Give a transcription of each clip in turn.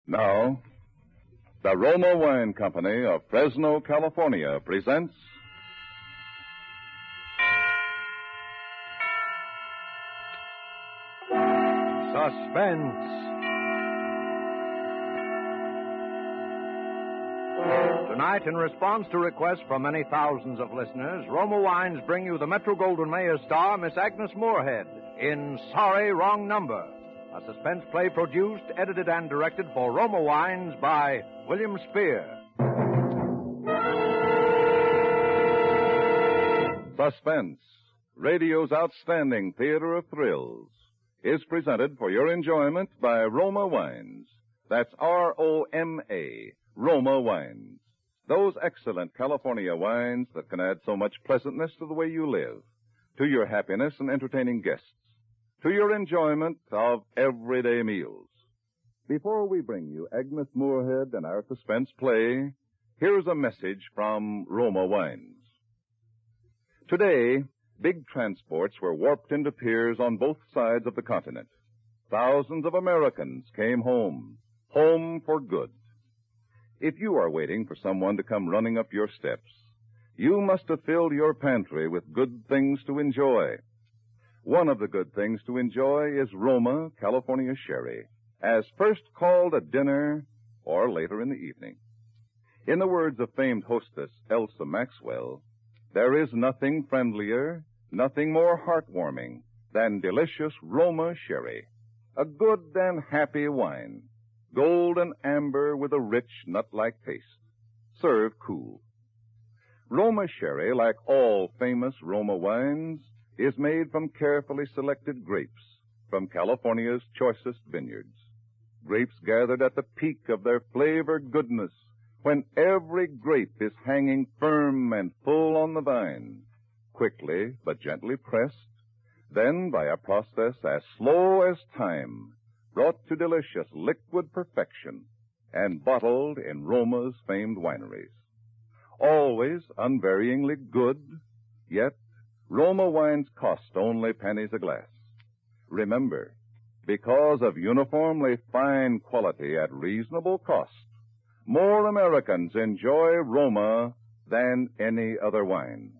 Now, the Roma Wine Company of Fresno, California presents Suspense. Tonight, in response to requests from many thousands of listeners, Roma Wines bring you the Metro-Goldwyn-Mayer star, Miss Agnes Moorehead, in Sorry, Wrong Number, a suspense play produced, edited, and directed for Roma Wines by William Spear. Suspense, radio's outstanding theater of thrills, is presented for your enjoyment by Roma Wines. That's R-O-M-A, Roma Wines. Those excellent California wines that can add so much pleasantness to the way you live, to your happiness in entertaining guests, to your enjoyment of everyday meals. Before we bring you Agnes Moorehead and our suspense play, here's a message from Roma Wines. Today, big transports were warped into piers on both sides of the continent. Thousands of Americans came home for good. If you are waiting for someone to come running up your steps, you must have filled your pantry with good things to enjoy. One of the good things to enjoy is Roma California Sherry, as first called at dinner or later in the evening. In the words of famed hostess Elsa Maxwell, there is nothing friendlier, nothing more heartwarming than delicious Roma Sherry, a good and happy wine, gold and amber with a rich nut-like taste, served cool. Roma Sherry, like all famous Roma wines, is made from carefully selected grapes from California's choicest vineyards. Grapes gathered at the peak of their flavor goodness when every grape is hanging firm and full on the vine, quickly but gently pressed, then by a process as slow as time, brought to delicious liquid perfection and bottled in Roma's famed wineries. Always unvaryingly good, yet Roma wines cost only pennies a glass. Remember, because of uniformly fine quality at reasonable cost, more Americans enjoy Roma than any other wine.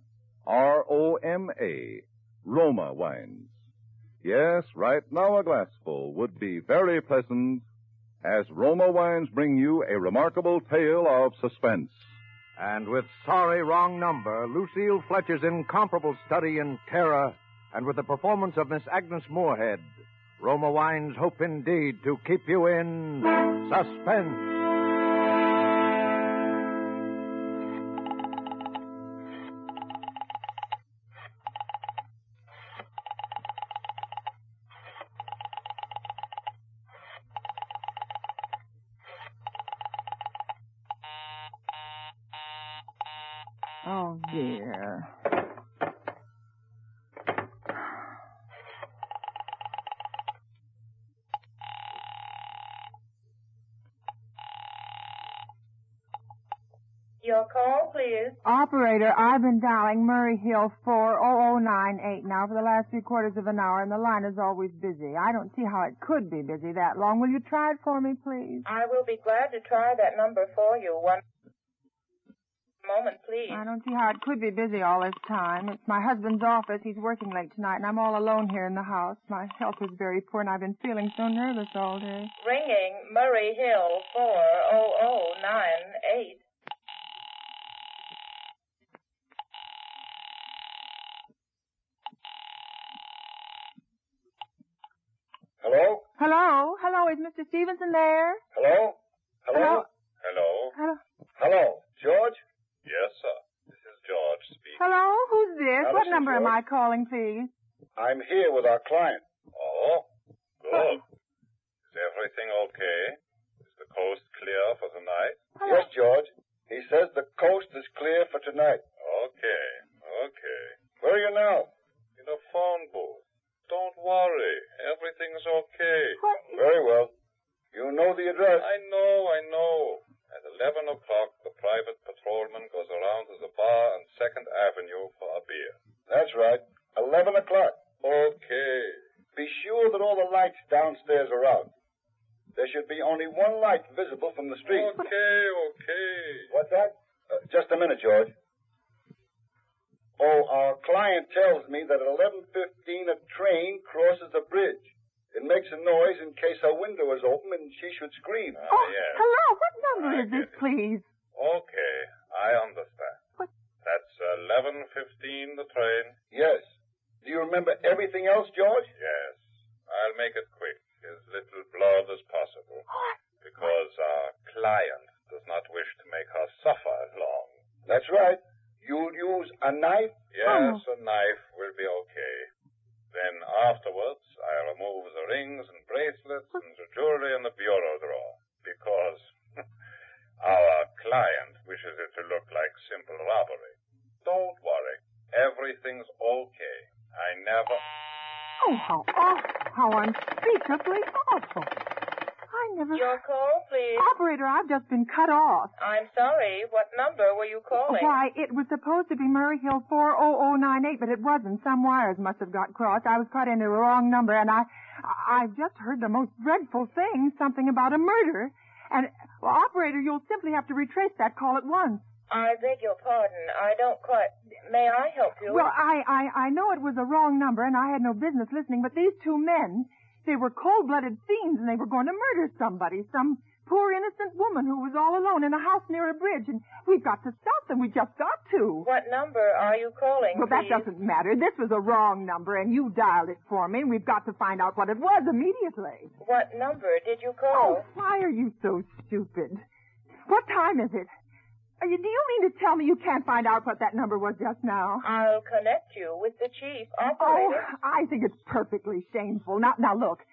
R-O-M-A, Roma wines. Yes, right now a glassful would be very pleasant, as Roma Wines bring you a remarkable tale of suspense. And with Sorry, Wrong Number, Lucille Fletcher's incomparable study in terror, and with the performance of Miss Agnes Moorehead, Roma Wines hope indeed to keep you in suspense. Oh, dear. Your call, please. Operator, I've been dialing Murray Hill 40098 now for the last 3/4 of an hour, and the line is always busy. I don't see how it could be busy that long. Will you try it for me, please? I will be glad to try that number for you. One moment, please. I don't see how it could be busy all this time. It's my husband's office. He's working late tonight, and I'm all alone here in the house. My health is very poor, and I've been feeling so nervous all day. Ringing Murray Hill 40098. Hello? Hello, is Mr. Stevenson there? Hello? Hello? Hello? Hello? Hello? George? Yes, sir. This is George speaking. Hello, who's this? Now, What this is number am George. I calling, please? I'm here with our client. Oh, good. Is everything okay? Is the coast clear for tonight? Hello. Yes, George. He says the coast is clear for tonight. Okay. Where are you now? In a phone booth. Don't worry. Everything's okay. What? Very well. You know the address. I know. At 11 o'clock, the private patrolman goes around to the bar on 2nd Avenue for a beer. That's right. 11 o'clock. Okay. Be sure that all the lights downstairs are out. There should to be only one light visible from the street. Okay. What's that? Just a minute, George. Oh, our client tells me that at 11:15 a train crosses a bridge. It makes a noise in case her window is open and she should scream. Yes. Hello. What number is this, please? Okay, I understand. What? That's 11:15, the train. Yes. Do you remember everything else, George? Yes. I'll make it quick, as little blood as possible. What? Because our client does not wish to make her suffer long. That's right. You'll use a knife? Yes, a knife will be okay. Then afterwards, I remove the rings and bracelets and the jewelry in the bureau drawer. Because our client wishes it to look like simple robbery. Don't worry. Everything's okay. I never... Oh, how awful. How unspeakably awful. I never... Your call, please. Operator, I've just been cut off. I'm sorry. What number were you calling? Why, it was supposed to be Murray Hill 40098, but it wasn't. Some wires must have got crossed. I was cut into the wrong number, and I've just heard the most dreadful thing, something about a murder. And, well, operator, you'll simply have to retrace that call at once. I beg your pardon. I don't quite... May I help you? Well, I know it was a wrong number, and I had no business listening, but these two men, they were cold-blooded fiends, and they were going to murder somebody, some poor innocent woman who was all alone in a house near a bridge, and we've got to stop them. We just got to. What number are you calling, Well, that please? doesn't matter. This was a wrong number, and you dialed it for me, and we've got to find out what it was immediately. What number did you Oh, call? why are you so stupid? What time is it? Do you mean to tell me you can't find out what that number was just now? I'll connect you with the chief Oh, operator. I think it's perfectly shameful. Now, look,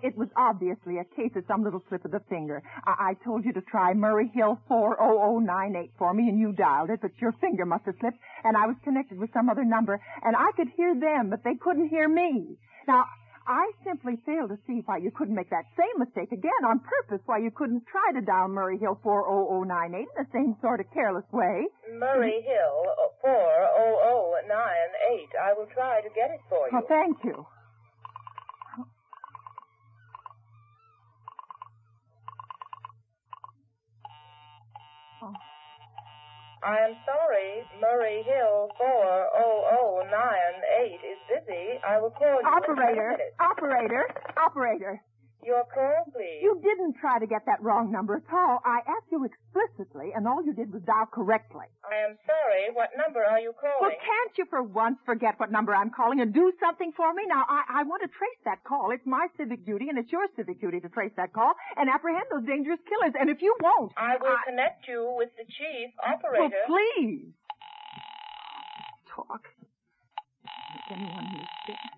it was obviously a case of some little slip of the finger. I told you to try Murray Hill 40098 for me, and you dialed it, but your finger must have slipped, and I was connected with some other number, and I could hear them, but they couldn't hear me. Now, I simply fail to see why you couldn't make that same mistake again on purpose, why you couldn't try to dial Murray Hill 40098 in the same sort of careless way. Murray Hill 40098. I will try to get it for you. Oh, thank you. Oh. I am sorry. Murray Hill 40098 is busy. I will call you Operator, in 10 minutes. operator. Your call, please. You didn't try to get that wrong number at all. I asked you explicitly, and all you did was dial correctly. I am sorry. What number are you Well, calling? can't you for once forget what number I'm calling and do something for me? Now, I want to trace that call. It's my civic duty, and it's your civic duty to trace that call and apprehend those dangerous killers. And if you won't... I will connect you with the chief Well, operator. please. Talk. Make anyone understand.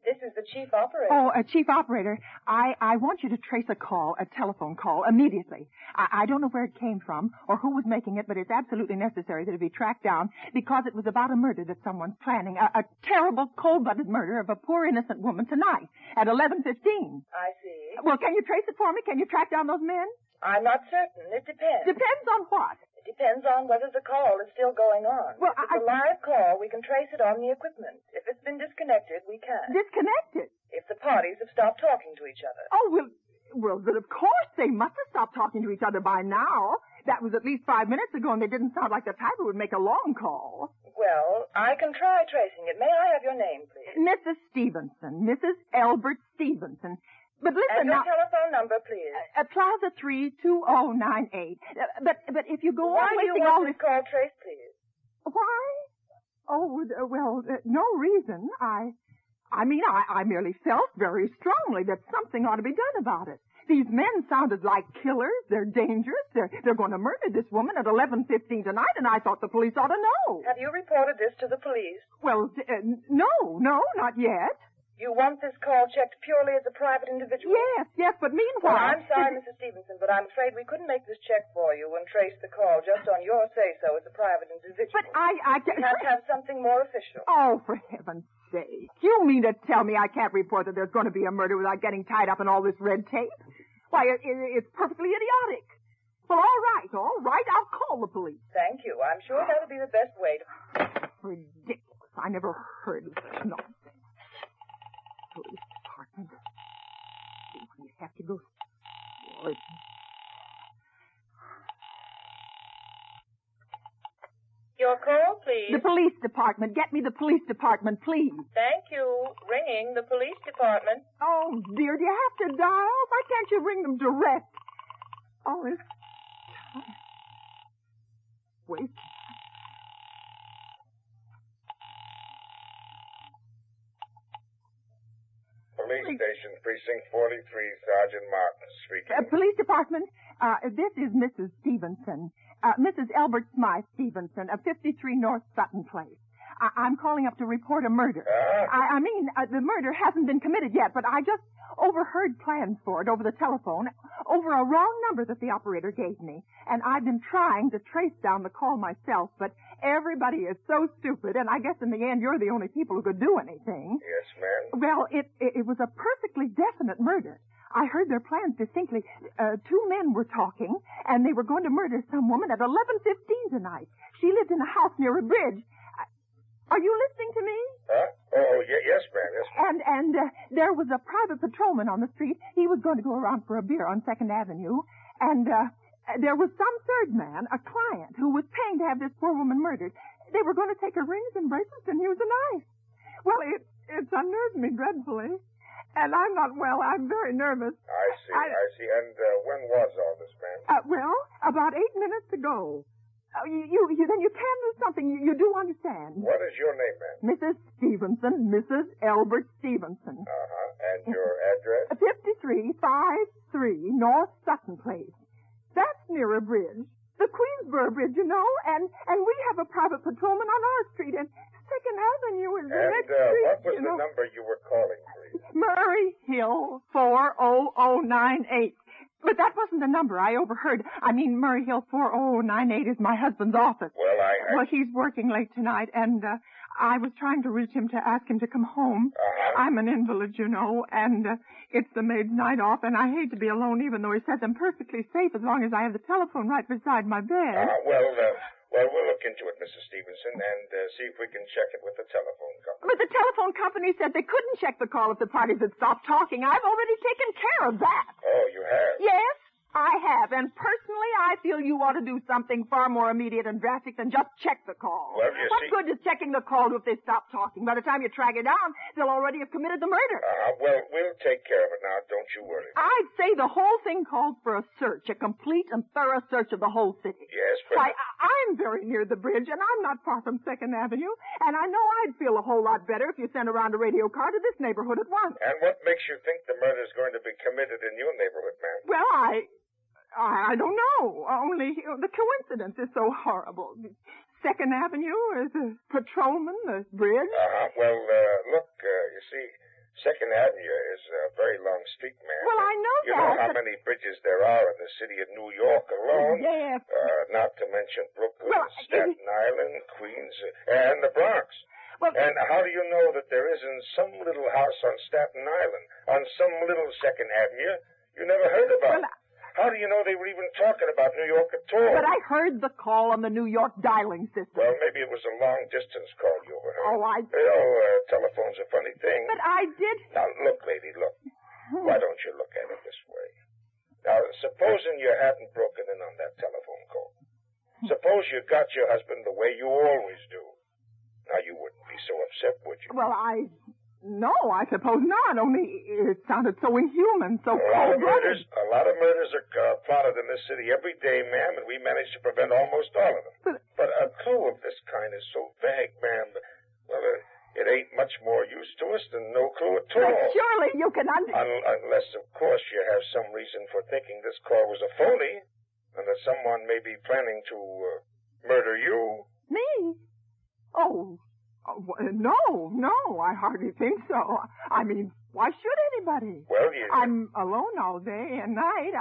This is the chief operator. Oh, Chief Operator, I want you to trace a call, a telephone call, immediately. I don't know where it came from or who was making it, but it's absolutely necessary that it be tracked down because it was about a murder that someone's planning, a terrible, cold-blooded murder of a poor innocent woman tonight at 11:15. I see. Well, can you trace it for me? Can you track down those men? I'm not certain. It depends. Depends on what? It depends on whether the call is still going on. Well, if it's a live call, we can trace it on the equipment. If it's been disconnected, we can. Disconnected. If the parties have stopped talking to each other. Oh, well, but of course they must have stopped talking to each other by now. That was at least 5 minutes ago, and they didn't sound like the type who would make a long call. Well, I can try tracing it. May I have your name, please? Mrs. Stevenson. Mrs. Albert Stevenson. But listen And your now... telephone number, please. Plaza 32098. But if you go Why on do you wasting want all this this... call traced, please? Why? Oh, well, no reason. I merely felt very strongly that something ought to be done about it. These men sounded like killers. They're dangerous. They're going to murder this woman at 11:15 tonight, and I thought the police ought to know. Have you reported this to the police? Well, no, not yet. You want this call checked purely as a private individual? Yes, but meanwhile... Well, I'm sorry, Mrs. Stevenson, but I'm afraid we couldn't make this check for you and trace the call just on your say-so as a private individual. But I You have to have something more official. Oh, for heaven's sake. You mean to tell me I can't report that there's going to be a murder without getting tied up in all this red tape? Why, it's perfectly idiotic. Well, all right, I'll call the police. Thank you. I'm sure that'll be the best way to... Ridiculous. I never heard of such nonsense. Police department. Your call, please. The police department. Get me the police department, please. Thank you. Ringing the police department. Oh, dear, do you have to dial? Why can't you ring them direct? Oh, it's... Wait. Police station, precinct 43, Sergeant Martin speaking. Police department, this is Mrs. Stevenson. Mrs. Elbert Smythe Stevenson of 53 North Sutton Place. I'm calling up to report a murder. I mean, the murder hasn't been committed yet, but I just overheard plans for it over the telephone, over a wrong number that the operator gave me. And I've been trying to trace down the call myself, but everybody is so stupid, and I guess in the end you're the only people who could do anything. Yes, ma'am. Well, it was a perfectly definite murder. I heard their plans distinctly. Two men were talking, and they were going to murder some woman at 11:15 tonight. She lived in a house near a bridge. Are you listening to me? Huh? Oh, yes, ma'am, yes, ma'am. And there was a private patrolman on the street. He was going to go around for a beer on 2nd Avenue. And there was some third man, a client, who was paying to have this poor woman murdered. They were going to take her rings and bracelets and use a knife. Well, it's unnerved me dreadfully. And I'm not well. I'm very nervous. I see. And when was all this, ma'am? Well, about 8 minutes ago. Then you can do something. You do understand. What is your name, ma'am? Mrs. Stevenson, Mrs. Albert Stevenson. And your address? 5353 North Sutton Place. That's near a bridge. The Queensboro Bridge, you know, and we have a private patrolman on our street, and 2nd Avenue is the next street. What was the number you were calling, please? Murray Hill 40098. But that wasn't the number. I overheard. I mean, Murray Hill 40098 is my husband's office. Well, he's working late tonight, and I was trying to reach him to ask him to come home. I'm an invalid, you know, and it's the maid's night off, and I hate to be alone, even though he says I'm perfectly safe as long as I have the telephone right beside my bed. Well, we'll look into it, Mrs. Stevenson, and see if we can check it with the telephone company. But the telephone company said they couldn't check the call if the parties had stopped talking. I've already taken care of that. Oh, you have? Yes, I have. And personally, I feel you ought to do something far more immediate and drastic than just check the call. Well, what good is checking the call if they stop talking? By the time you track it down, they'll already have committed the murder. Well, we'll take care of it now. Don't you worry. I'd say the whole thing calls for a search, a complete and thorough search of the whole city. Yes, but... I'm very near the bridge, and I'm not far from 2nd Avenue, and I know I'd feel a whole lot better if you sent around a radio car to this neighborhood at once. And what makes you think the murder's going to be committed in your neighborhood, ma'am? Well, I don't know. Only the coincidence is so horrible. 2nd Avenue is a patrolman, the bridge. Well, look, you see, 2nd Avenue is a very long street, ma'am. Well, I know You know how many bridges there are in the city of New York alone? Yes. Not to mention Brooklyn, Well, Staten Island, Queens, and the Bronx. Well, and how do you know that there isn't some little house on Staten Island, on some little 2nd Avenue you never heard about? Well, how do you know they were even talking about New York at all? But I heard the call on the New York dialing system. Well, maybe it was a long-distance call you overheard. Oh, You know, telephone's a funny thing. But I did... Now, look, lady, look. Why don't you look at it this way? Now, supposing you hadn't broken in on that telephone call. Suppose you got your husband the way you always do. Now, you wouldn't be so upset, would you? Well, No, I suppose not. Only it sounded so inhuman, so cold-blooded. A lot of murders are plotted in this city every day, ma'am, and we manage to prevent almost all of them. But a clue of this kind is so vague, ma'am. Well, it ain't much more use to us than no clue at all. But surely you can Unless, of course, you have some reason for thinking this call was a phony, and that someone may be planning to murder you. Me? Oh, no, I hardly think so. I mean, why should anybody? Well, I'm alone all day and night.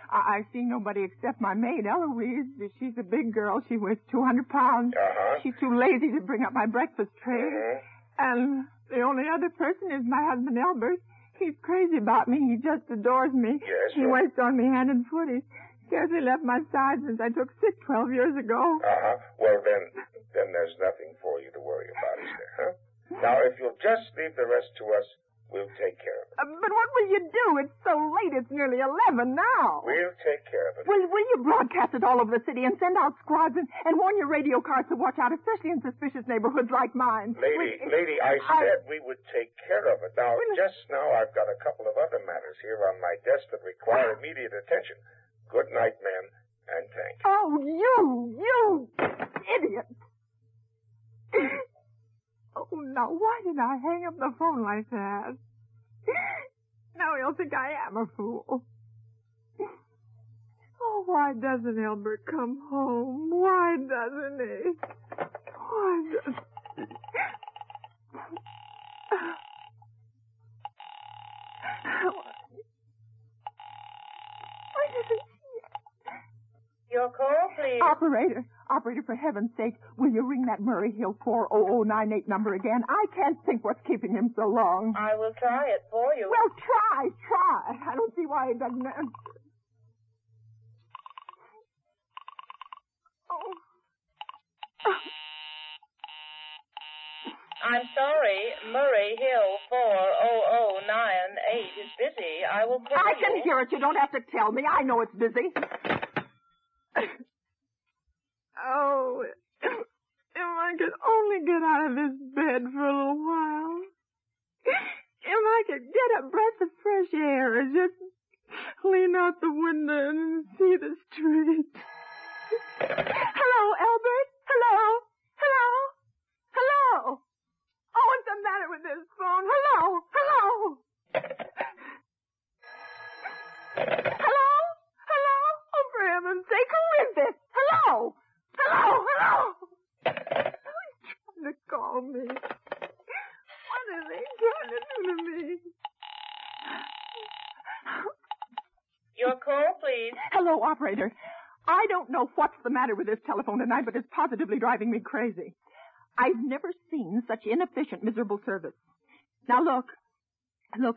I see nobody except my maid, Eloise. She's a big girl. She weighs 200 pounds. She's too lazy to bring up my breakfast tray. And the only other person is my husband, Albert. He's crazy about me. He just adores me. Yes, he waits on me hand and foot. He scarcely left my side since I took sick 12 years ago. Well, then there's nothing for you to worry about, is there, huh? Now, if you'll just leave the rest to us, We'll take care of it. But what will you do? It's so late. It's nearly 11 now. We'll take care of it. Will you broadcast it all over the city and send out squads and warn your radio cars to watch out, especially in suspicious neighborhoods like mine? Lady, I said we would take care of it. Now, just now, I've got a couple of other matters here on my desk that require immediate attention. Good night, ma'am, and thank you. Oh, you idiot. Oh, now, why did I hang up the phone like that? Now he'll think I am a fool. Oh, why doesn't Albert come home? Why doesn't he? Why doesn't he? Why doesn't he? Your call, please. Operator, for heaven's sake, will you ring that Murray Hill 40098 number again? I can't think what's keeping him so long. I will try it for you. Well, try. I don't see why he doesn't answer. Oh. I'm sorry. Murray Hill 40098 is busy. I will call you. I can hear it. You don't have to tell me. I know it's busy. Oh, if I could only get out of this bed for a little while. If I could get a breath of fresh air and just lean out the window and see the street. Hello, Albert? Hello? Oh, what's the matter with this phone? Hello? Oh, for heaven's sake, who is this? Hello? Who's trying to call me? What are they trying to do to me? Your call, please. Hello, operator. I don't know what's the matter with this telephone tonight, but it's positively driving me crazy. I've never seen such inefficient, miserable service. Now, look,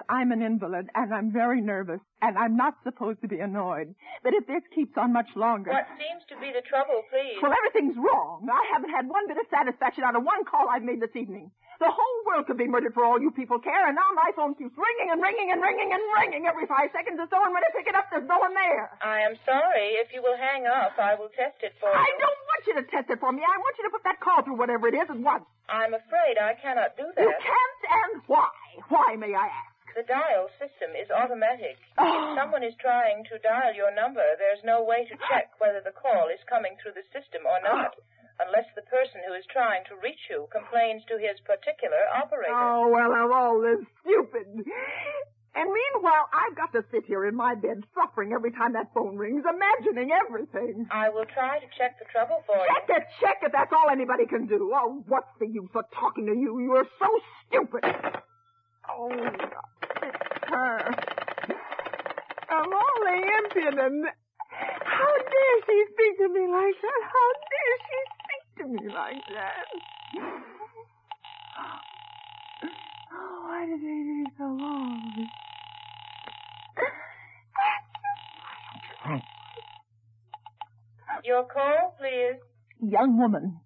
I'm an invalid, and I'm very nervous, and I'm not supposed to be annoyed. But if this keeps on much longer... What seems to be the trouble, please? Well, everything's wrong. I haven't had one bit of satisfaction out of one call I've made this evening. The whole world could be murdered for all you people care, and now my phone keeps ringing and ringing and ringing and ringing every 5 seconds or so, and when I pick it up, there's no one there. I am sorry. If you will hang up, I will test it for you. I don't want you to test it for me. I want you to put that call through whatever it is at once. I'm afraid I cannot do that. You can't, and why? Why, may I ask? The dial system is automatic. Oh. If someone is trying to dial your number, there's no way to check whether the call is coming through the system or not, unless the person who is trying to reach you complains to his particular operator. Oh, well, I'm all this stupid. And meanwhile, I've got to sit here in my bed suffering every time that phone rings, imagining everything. I will try to check the trouble for you. Check it. That's all anybody can do. Oh, what's the use of talking to you? You're so stupid. Oh, it's her. Of all the impudent. How dare she speak to me like that? How dare she speak to me like that? Oh, why did they take so long? Your call, please. Young woman,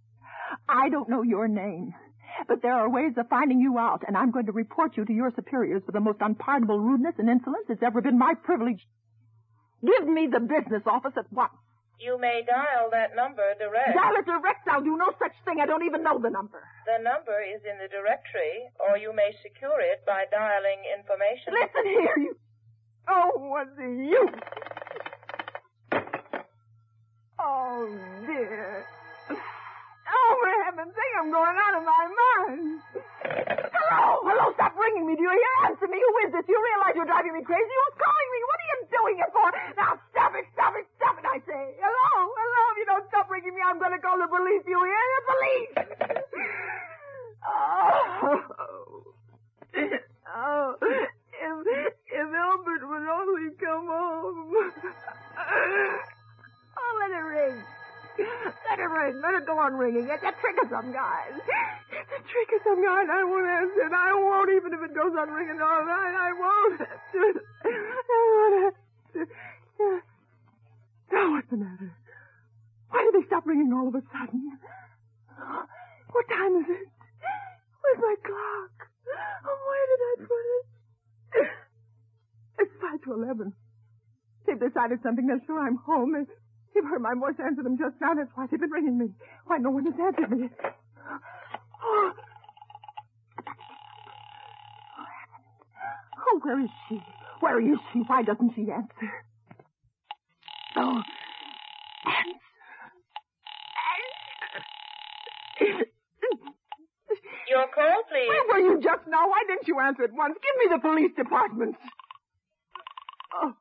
I don't know your name, but there are ways of finding you out, and I'm going to report you to your superiors for the most unpardonable rudeness and insolence it's ever been my privilege. Give me the business office at once. You may dial that number direct. Dial it direct? I'll do no such thing. I don't even know the number. The number is in the directory, or you may secure it by dialing information. Listen here, you... Oh, what's the use? Oh, dear. Oh, for heaven's sake, I'm going out of my mind. Hello, stop ringing me. Do you hear? Answer me. Who is this? You realize you're driving me crazy? Who's calling me? What are you doing it for? Now, stop it, I say. Hello, if you don't stop ringing me, I'm going to call the police. You hear? The police! If Albert would only come home. Oh, let it ring. Let it ring. Let it go on ringing. It's a trick of some kind. I won't answer it. I won't, even if it goes on ringing all night. I won't answer it. Oh, what's the matter? Why did they stop ringing all of a sudden? What time is it? Where's my clock? Oh, where did I put it? 5 to 11. They've decided something. They're sure I'm home. They've heard my voice answer them just now. That's why they've been ringing me. Why no one has answered me. Oh, where is she? Where is she? Why doesn't she answer? Oh, answer. Your call, please. Where were you just now? Why didn't you answer at once? Give me the police department. Oh.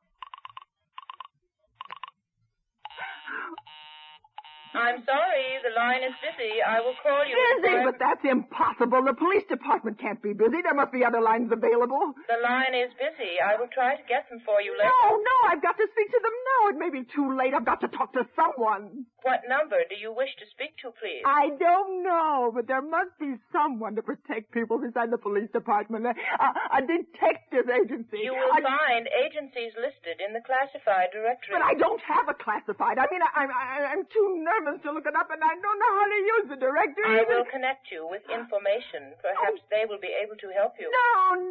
I'm sorry, the line is busy. I will call you. Busy? But that's impossible. The police department can't be busy. There must be other lines available. The line is busy. I will try to get them for you later. No, I've got to speak to them now. It may be too late. I've got to talk to someone. What number do you wish to speak to, please? I don't know, but there must be someone to protect people beside the police department. A detective agency. You will find agencies listed in the classified directory. But I don't have a classified. I mean, I'm too nervous to look it up, and I don't know how to use the directory. I will connect you with information. Perhaps they will be able to help you.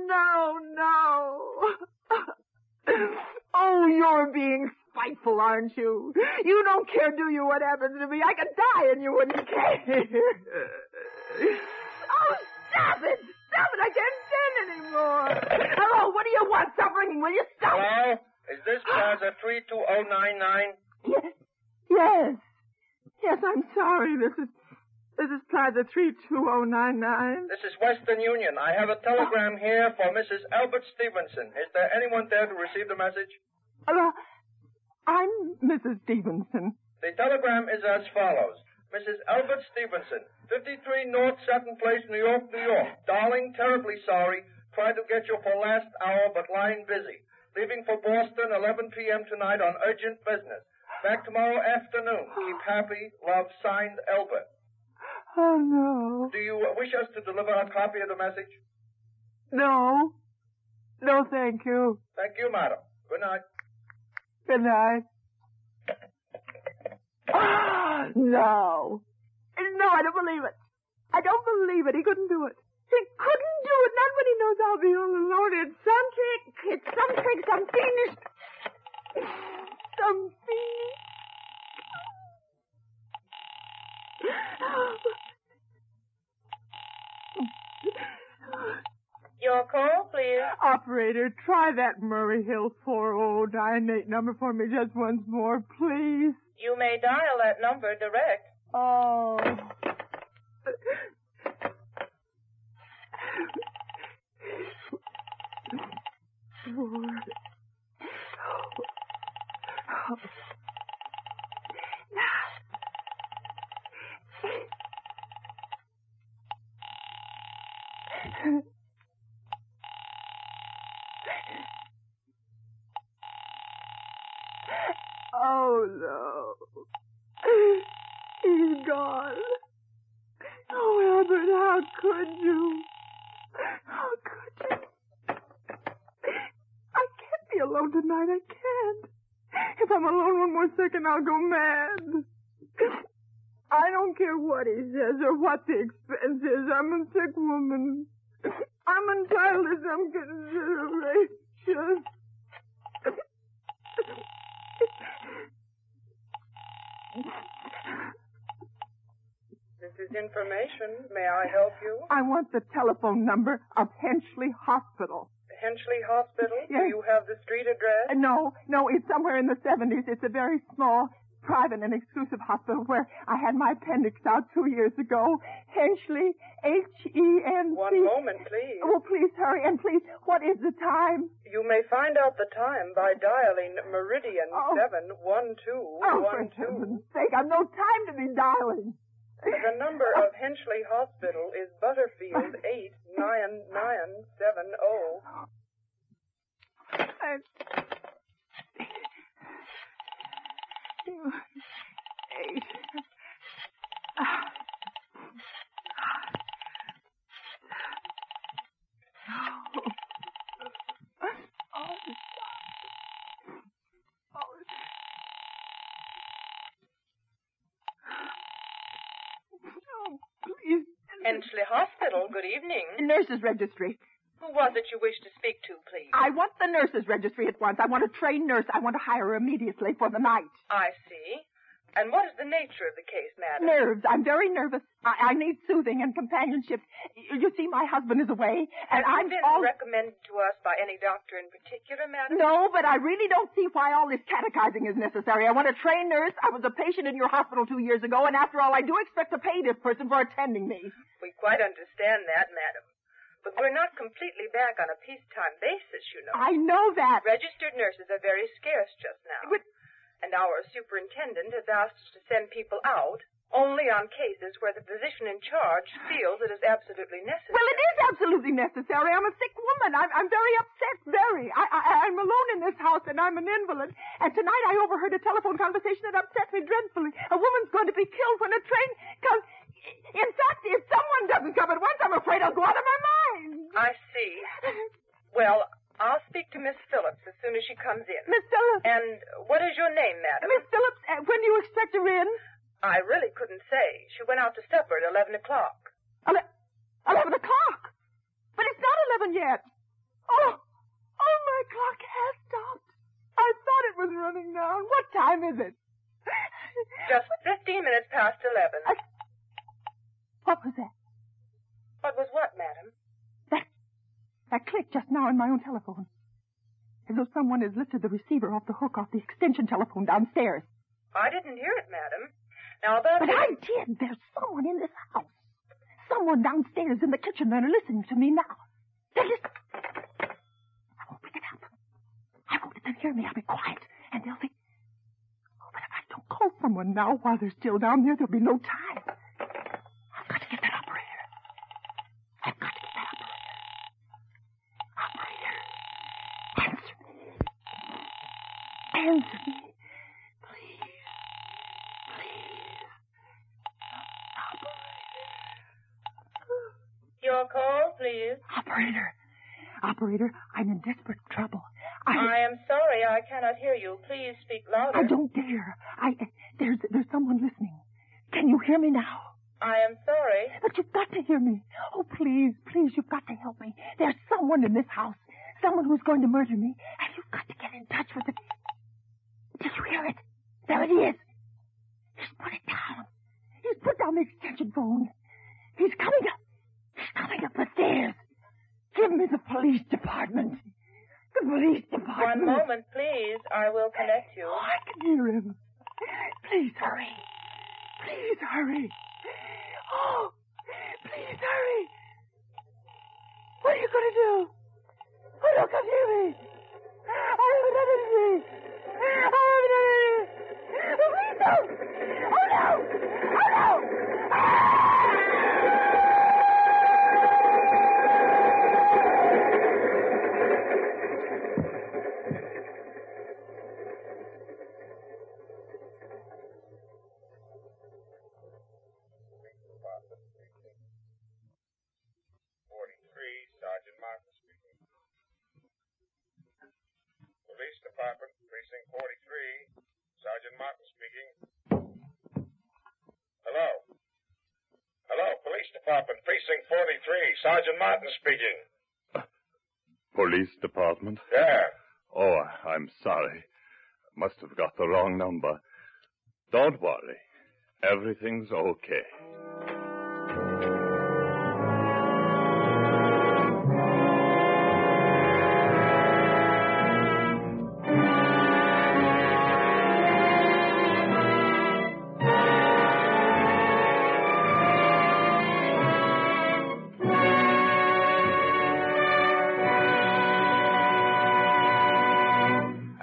No. Oh, you're being spiteful, aren't you? You don't care, do you, what happens to me? I could die and you wouldn't care. Oh, stop it! I can't stand anymore. Hello, what do you want? Stop ringing, will you? Stop. Hello? Is this Plaza 32099? Yes, I'm sorry. This is Plaza 32099. This is Western Union. I have a telegram here for Mrs. Albert Stevenson. Is there anyone there to receive the message? I'm Mrs. Stevenson. The telegram is as follows. Mrs. Albert Stevenson, 53 North Sutton Place, New York, New York. Darling, terribly sorry. Tried to get you for last hour, but line busy. Leaving for Boston 11 p.m. tonight on urgent business. Back tomorrow afternoon. Keep happy. Love, signed, Albert. Oh, no. Do you wish us to deliver a copy of the message? No. No, thank you. Thank you, madam. Good night. Good night. No. No, I don't believe it. I don't believe it. He couldn't do it. He couldn't do it. Not when he knows I'll be all alone. It's some trick. Some fiendish. Some fiendish. Your call, please. Operator, try that Murray Hill 4098 number for me just once more, please. You may dial that number direct. Oh. Oh, no. He's gone. Oh, Albert, how could you? How could you? I can't be alone tonight. I can't. If I'm alone one more second, I'll go mad. I don't care what he says or what the expense is. I'm a sick woman. I'm entitled to some consideration. This is information. May I help you? I want the telephone number of Henchley Hospital. Henchley Hospital? Yes. Do you have the street address? No, it's somewhere in the 70s. It's a very small, private, and exclusive hospital where I had my appendix out 2 years ago. Henchley, H-E-N-C. One moment, please. Oh, please hurry. And please, what is the time? You may find out the time by dialing Meridian 71212. Oh, for heaven's sake, I've no time to be dialing. The number of Henchley Hospital is Butterfield 89970. Eight. Henchley Hospital, good evening. Nurse's registry. Who was it you wished to speak to, please? I want the nurses' registry at once. I want a trained nurse. I want to hire her immediately for the night. I see. And what is the nature of the case, madam? Nerves. I'm very nervous. I need soothing and companionship. You see, my husband is away, and Have you been recommended to us by any doctor in particular, madam? No, but I really don't see why all this catechizing is necessary. I want a trained nurse. I was a patient in your hospital 2 years ago, and after all, I do expect to pay this person for attending me. We quite understand that, madam. But we're not completely back on a peacetime basis, you know. I know that. Registered nurses are very scarce just now. And our superintendent has asked us to send people out only on cases where the physician in charge feels it is absolutely necessary. Well, it is absolutely necessary. I'm a sick woman. I'm very upset, very. I'm alone in this house, and I'm an invalid. And tonight I overheard a telephone conversation that upset me dreadfully. A woman's going to be killed when a train comes. In fact, if someone doesn't come at once, I'm afraid I'll go out of my mind. I see. Well, I'll speak to Miss Phillips as soon as she comes in. Miss Phillips? And what is your name, madam? Miss Phillips, when do you expect her in? I really couldn't say. She went out to supper at 11 o'clock. 11 o'clock? But it's not 11 yet. Oh, my clock has stopped. I thought it was running down. What time is it? Just 15 minutes past 11. What was that? What was what, madam? That clicked just now on my own telephone. As though someone has lifted the receiver off the hook off the extension telephone downstairs. I didn't hear it, madam. Now, about... But I did. There's someone in this house. Someone downstairs in the kitchen that are listening to me now. They're listening. I won't pick it up. I won't let them hear me. I'll be quiet. And they'll think... Oh, but if I don't call someone now while they're still down there, there'll be no time. I've got to get that operator. I've got to get that operator. Operator, answer me. Answer me. Please. Your call, please. Operator, I'm in desperate trouble. I am sorry I cannot hear you. Please speak louder. I don't dare. There's someone listening. Can you hear me now? I am sorry. But you've got to hear me. Oh, please, you've got to help me. There's someone in this house. Someone who's going to murder me. And you've got to get in touch with it. Did you hear it? There it is. He's put it down. He's put down the extension phone. He's coming up. He's coming up the stairs. Give me the police department. The police department. One moment, please. I will connect you. Oh, I can hear him. Please hurry. Please hurry. Oh, please hurry. What are you going to do? Oh, no, come near me. I haven't done anything. Oh, please don't. Oh, no. Oh, no. Police Department, Precinct 43. Sergeant Martin speaking. Hello? Hello, Police Department, Precinct 43. Sergeant Martin speaking. Police Department? Yeah. Oh, I'm sorry. Must have got the wrong number. Don't worry. Everything's okay.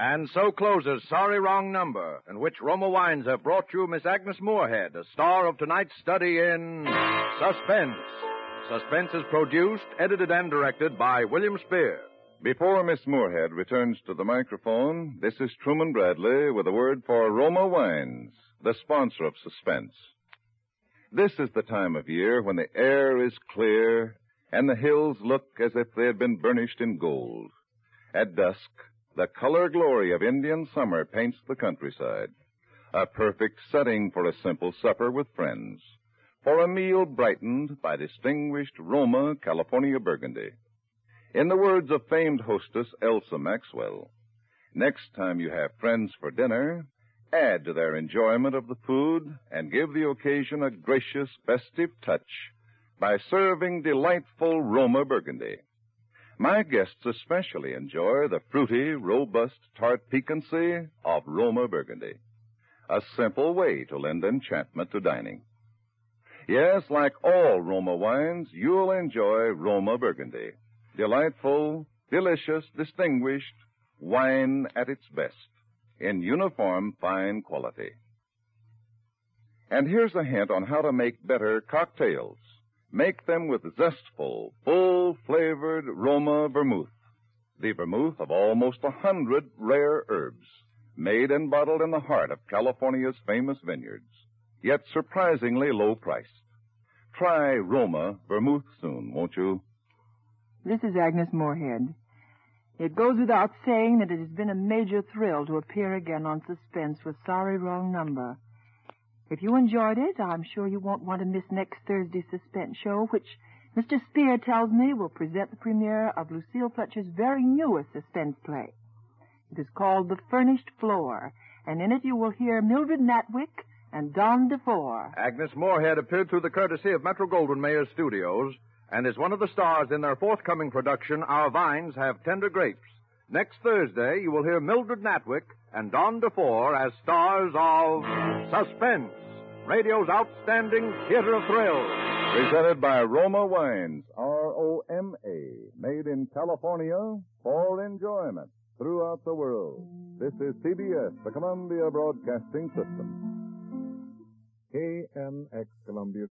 And so closes Sorry Wrong Number, in which Roma Wines have brought you Miss Agnes Moorehead, a star of tonight's study in Suspense. Suspense is produced, edited, and directed by William Spear. Before Miss Moorehead returns to the microphone, this is Truman Bradley with a word for Roma Wines, the sponsor of Suspense. This is the time of year when the air is clear and the hills look as if they had been burnished in gold. At dusk, the color glory of Indian summer paints the countryside. A perfect setting for a simple supper with friends. For a meal brightened by distinguished Roma California Burgundy. In the words of famed hostess Elsa Maxwell, next time you have friends for dinner, add to their enjoyment of the food and give the occasion a gracious, festive touch by serving delightful Roma Burgundy. My guests especially enjoy the fruity, robust, tart piquancy of Roma Burgundy, a simple way to lend enchantment to dining. Yes, like all Roma wines, you'll enjoy Roma Burgundy. Delightful, delicious, distinguished wine at its best, in uniform fine quality. And here's a hint on how to make better cocktails. Make them with zestful, full-flavored Roma vermouth, the vermouth of almost 100 rare herbs, made and bottled in the heart of California's famous vineyards, yet surprisingly low-priced. Try Roma vermouth soon, won't you? This is Agnes Moorehead. It goes without saying that it has been a major thrill to appear again on Suspense with Sorry Wrong Number. If you enjoyed it, I'm sure you won't want to miss next Thursday's Suspense show, which Mr. Spear tells me will present the premiere of Lucille Fletcher's very newest suspense play. It is called The Furnished Floor, and in it you will hear Mildred Natwick and Don DeFore. Agnes Moorehead appeared through the courtesy of Metro-Goldwyn-Mayer Studios and is one of the stars in their forthcoming production, Our Vines Have Tender Grapes. Next Thursday, you will hear Mildred Natwick and Don DeFore as stars of Suspense, radio's outstanding theater of thrills. Presented by Roma Wines, R-O-M-A, made in California for enjoyment throughout the world. This is CBS, the Columbia Broadcasting System. KNX Columbia